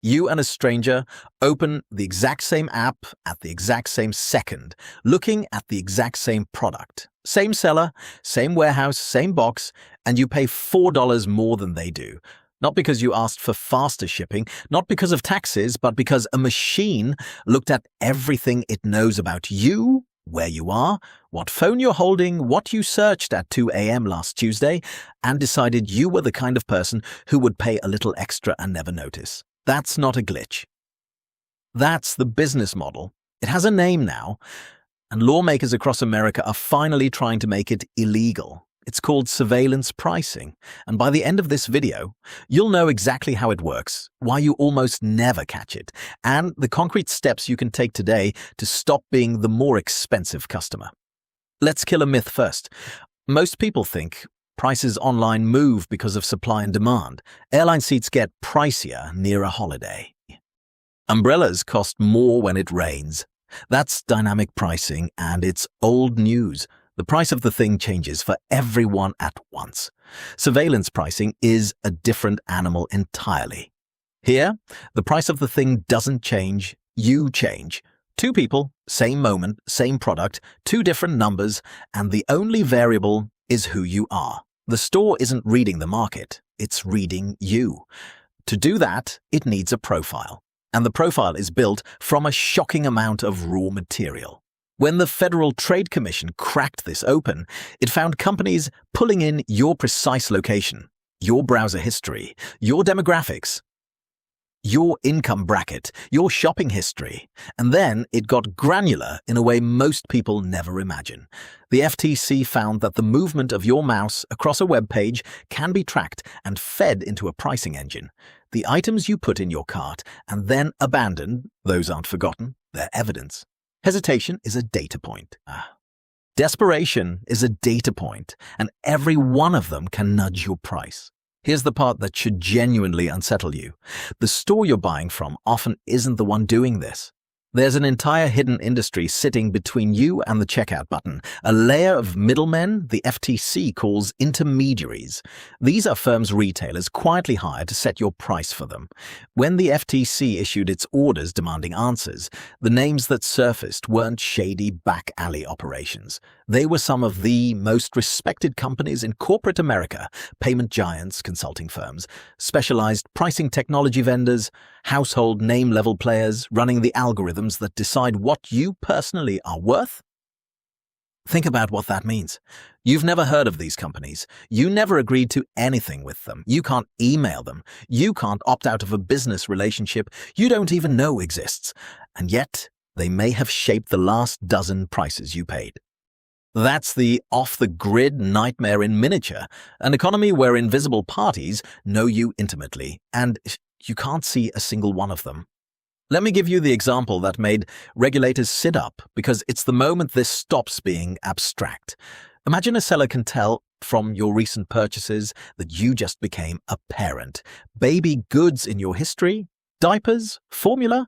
You and a stranger open the exact same app at the exact same second, looking at the exact same product. Same seller, same warehouse, same box, and you pay $4 more than they do. Not because you asked for faster shipping, not because of taxes, but because a machine looked at everything it knows about you, where you are, what phone you're holding, what you searched at 2 a.m. last Tuesday, and decided you were the kind of person who would pay a little extra and never notice. That's not a glitch. That's the business model. It has a name now, and lawmakers across America are finally trying to make it illegal. It's called surveillance pricing, and by the end of this video, you'll know exactly how it works, why you almost never catch it, and the concrete steps you can take today to stop being the more expensive customer. Let's kill a myth first. Most people think prices online move because of supply and demand. Airline seats get pricier near a holiday. Umbrellas cost more when it rains. That's dynamic pricing, and it's old news. The price of the thing changes for everyone at once. Surveillance pricing is a different animal entirely. Here, the price of the thing doesn't change, you change. Two people, same moment, same product, two different numbers, and the only variable is who you are. The store isn't reading the market, it's reading you. To do that, it needs a profile. And the profile is built from a shocking amount of raw material. When the Federal Trade Commission cracked this open, it found companies pulling in your precise location, your browser history, your demographics, your income bracket, your shopping history, and then it got granular in a way most people never imagine. The FTC found that the movement of your mouse across a web page can be tracked and fed into a pricing engine. The items you put in your cart and then abandon, those aren't forgotten, they're evidence. Hesitation is a data point. Desperation is a data point, and every one of them can nudge your price. Here's the part that should genuinely unsettle you. The store you're buying from often isn't the one doing this. There's an entire hidden industry sitting between you and the checkout button, a layer of middlemen the FTC calls intermediaries. These are firms retailers quietly hire to set your price for them. When the FTC issued its orders demanding answers, the names that surfaced weren't shady back alley operations. They were some of the most respected companies in corporate America, payment giants, consulting firms, specialized pricing technology vendors, household name-level players running the algorithms that decide what you personally are worth? Think about what that means. You've never heard of these companies. You never agreed to anything with them. You can't email them. You can't opt out of a business relationship you don't even know exists. And yet, they may have shaped the last dozen prices you paid. That's the off-the-grid nightmare in miniature, an economy where invisible parties know you intimately, and you can't see a single one of them. Let me give you the example that made regulators sit up, because it's the moment this stops being abstract. Imagine a seller can tell from your recent purchases that you just became a parent. Baby goods in your history, diapers, formula.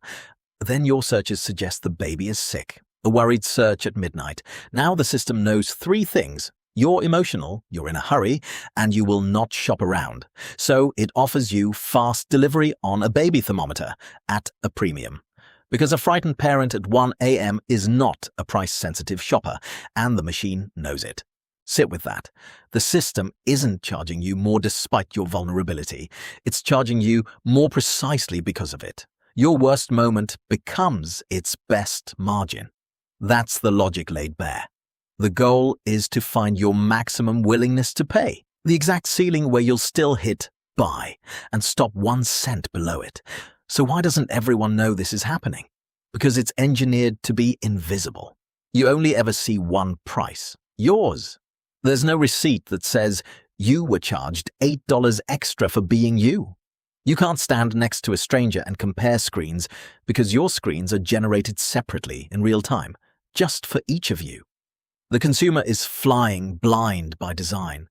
Then your searches suggest the baby is sick. A worried search at midnight. Now the system knows three things. You're emotional, you're in a hurry, and you will not shop around. So it offers you fast delivery on a baby thermometer at a premium. Because a frightened parent at 1 a.m. is not a price-sensitive shopper, and the machine knows it. Sit with that. The system isn't charging you more despite your vulnerability. It's charging you more precisely because of it. Your worst moment becomes its best margin. That's the logic laid bare. The goal is to find your maximum willingness to pay, the exact ceiling where you'll still hit buy and stop 1 cent below it. So why doesn't everyone know this is happening? Because it's engineered to be invisible. You only ever see one price, yours. There's no receipt that says you were charged $8 extra for being you. You can't stand next to a stranger and compare screens because your screens are generated separately in real time, just for each of you. The consumer is flying blind by design.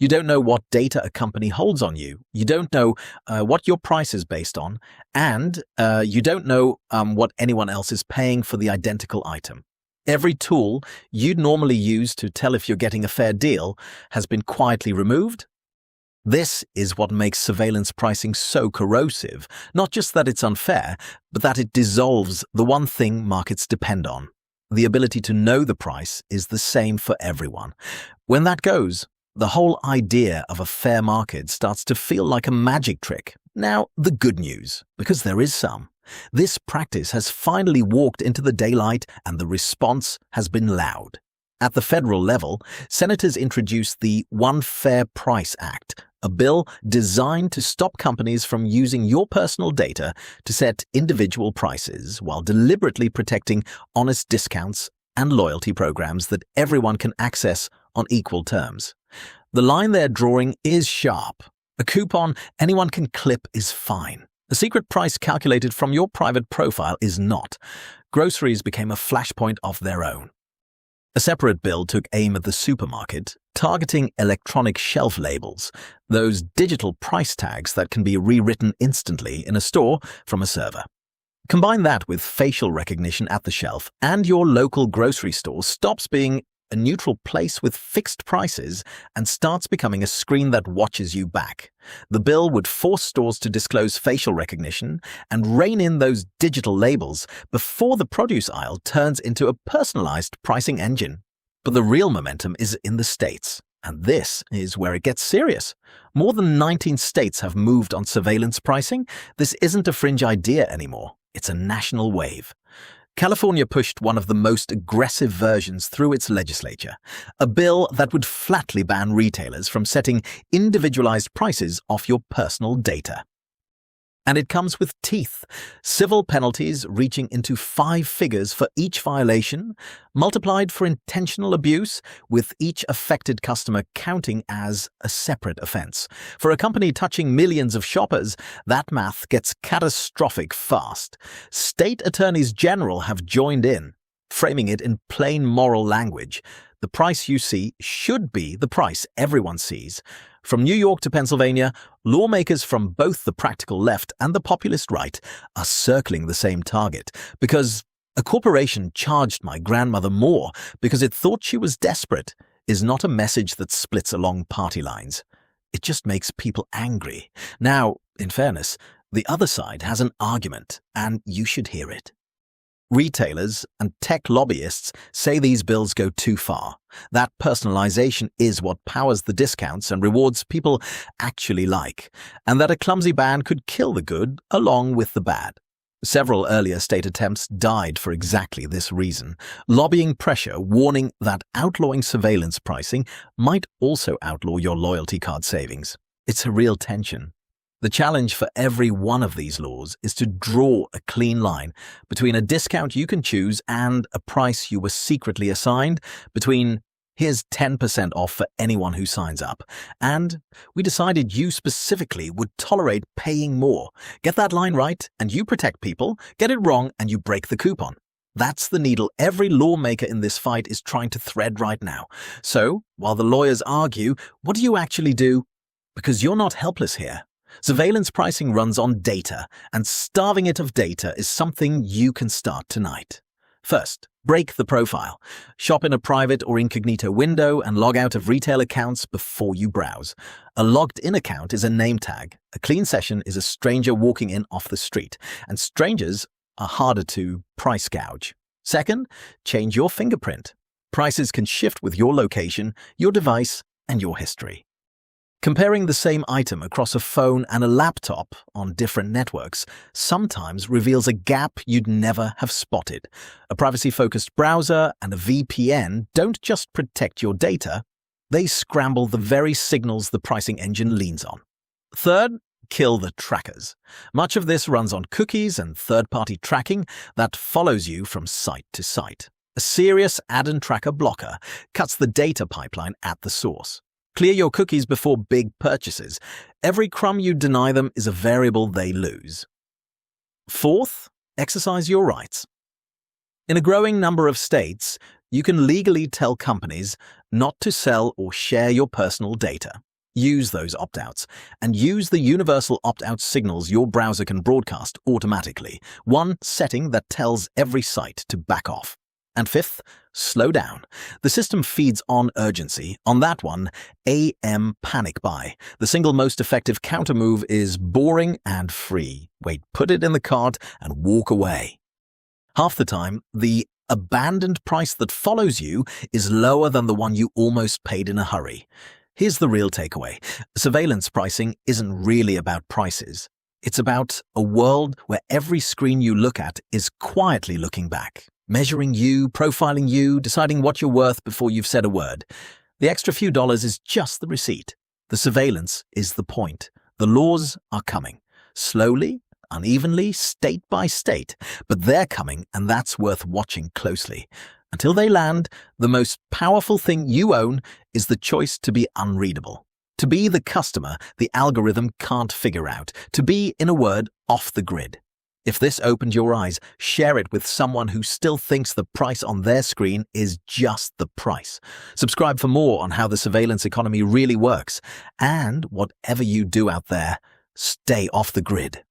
You don't know what data a company holds on you. You don't know what your price is based on, and you don't know what anyone else is paying for the identical item. Every tool you'd normally use to tell if you're getting a fair deal has been quietly removed This is what makes surveillance pricing so corrosive, not just that it's unfair, but that it dissolves the one thing markets depend on. The ability to know the price is the same for everyone. When that goes, the whole idea of a fair market starts to feel like a magic trick. Now, the good news, because there is some. This practice has finally walked into the daylight and the response has been loud. At the federal level, senators introduced the One Fair Price Act, a bill designed to stop companies from using your personal data to set individual prices while deliberately protecting honest discounts and loyalty programs that everyone can access on equal terms. The line they're drawing is sharp. A coupon anyone can clip is fine. A secret price calculated from your private profile is not. Groceries became a flashpoint of their own. A separate bill took aim at the supermarket, targeting electronic shelf labels, those digital price tags that can be rewritten instantly in a store from a server. Combine that with facial recognition at the shelf, and your local grocery store stops being a neutral place with fixed prices and starts becoming a screen that watches you back. The bill would force stores to disclose facial recognition and rein in those digital labels before the produce aisle turns into a personalized pricing engine. But the real momentum is in the states, and this is where it gets serious. More than 19 states have moved on surveillance pricing. This isn't a fringe idea anymore. It's a national wave. California pushed one of the most aggressive versions through its legislature, a bill that would flatly ban retailers from setting individualized prices off your personal data. And it comes with teeth, civil penalties reaching into 5 figures for each violation, multiplied for intentional abuse, with each affected customer counting as a separate offense. For a company touching millions of shoppers, that math gets catastrophic fast. State attorneys general have joined in, framing it in plain moral language. The price you see should be the price everyone sees. From New York to Pennsylvania, lawmakers from both the practical left and the populist right are circling the same target, because a corporation charged my grandmother more because it thought she was desperate is not a message that splits along party lines. It just makes people angry. Now, in fairness, the other side has an argument, and you should hear it. Retailers and tech lobbyists say these bills go too far. That personalization is what powers the discounts and rewards people actually like, and that a clumsy ban could kill the good along with the bad. Several earlier state attempts died for exactly this reason, lobbying pressure warning that outlawing surveillance pricing might also outlaw your loyalty card savings. It's a real tension. The challenge for every one of these laws is to draw a clean line between a discount you can choose and a price you were secretly assigned, between here's 10% off for anyone who signs up, and we decided you specifically would tolerate paying more. Get that line right and you protect people, get it wrong and you break the coupon. That's the needle every lawmaker in this fight is trying to thread right now. So, while the lawyers argue, what do you actually do? Because you're not helpless here. Surveillance pricing runs on data, and starving it of data is something you can start tonight. First, break the profile. Shop in a private or incognito window and log out of retail accounts before you browse. A logged-in account is a name tag. A clean session is a stranger walking in off the street, and strangers are harder to price gouge. Second, change your fingerprint. Prices can shift with your location, your device, and your history. Comparing the same item across a phone and a laptop on different networks sometimes reveals a gap you'd never have spotted. A privacy-focused browser and a VPN don't just protect your data, they scramble the very signals the pricing engine leans on. Third, kill the trackers. Much of this runs on cookies and third-party tracking that follows you from site to site. A serious add-in tracker blocker cuts the data pipeline at the source. Clear your cookies before big purchases. Every crumb you deny them is a variable they lose. Fourth, exercise your rights. In a growing number of states, you can legally tell companies not to sell or share your personal data. Use those opt-outs, and use the universal opt-out signals your browser can broadcast automatically, one setting that tells every site to back off. And fifth, slow down. The system feeds on urgency. On that one, AM panic buy. The single most effective countermove is boring and free. Wait, put it in the cart and walk away. Half the time, the abandoned price that follows you is lower than the one you almost paid in a hurry. Here's the real takeaway. Surveillance pricing isn't really about prices. It's about a world where every screen you look at is quietly looking back, measuring you, profiling you, deciding what you're worth before you've said a word. The extra few dollars is just the receipt. The surveillance is the point. The laws are coming. Slowly, unevenly, state by state, but they're coming, and that's worth watching closely. Until they land, the most powerful thing you own is the choice to be unreadable. To be the customer the algorithm can't figure out. To be, in a word, off the grid. If this opened your eyes, share it with someone who still thinks the price on their screen is just the price. Subscribe for more on how the surveillance economy really works. And whatever you do out there, stay off the grid.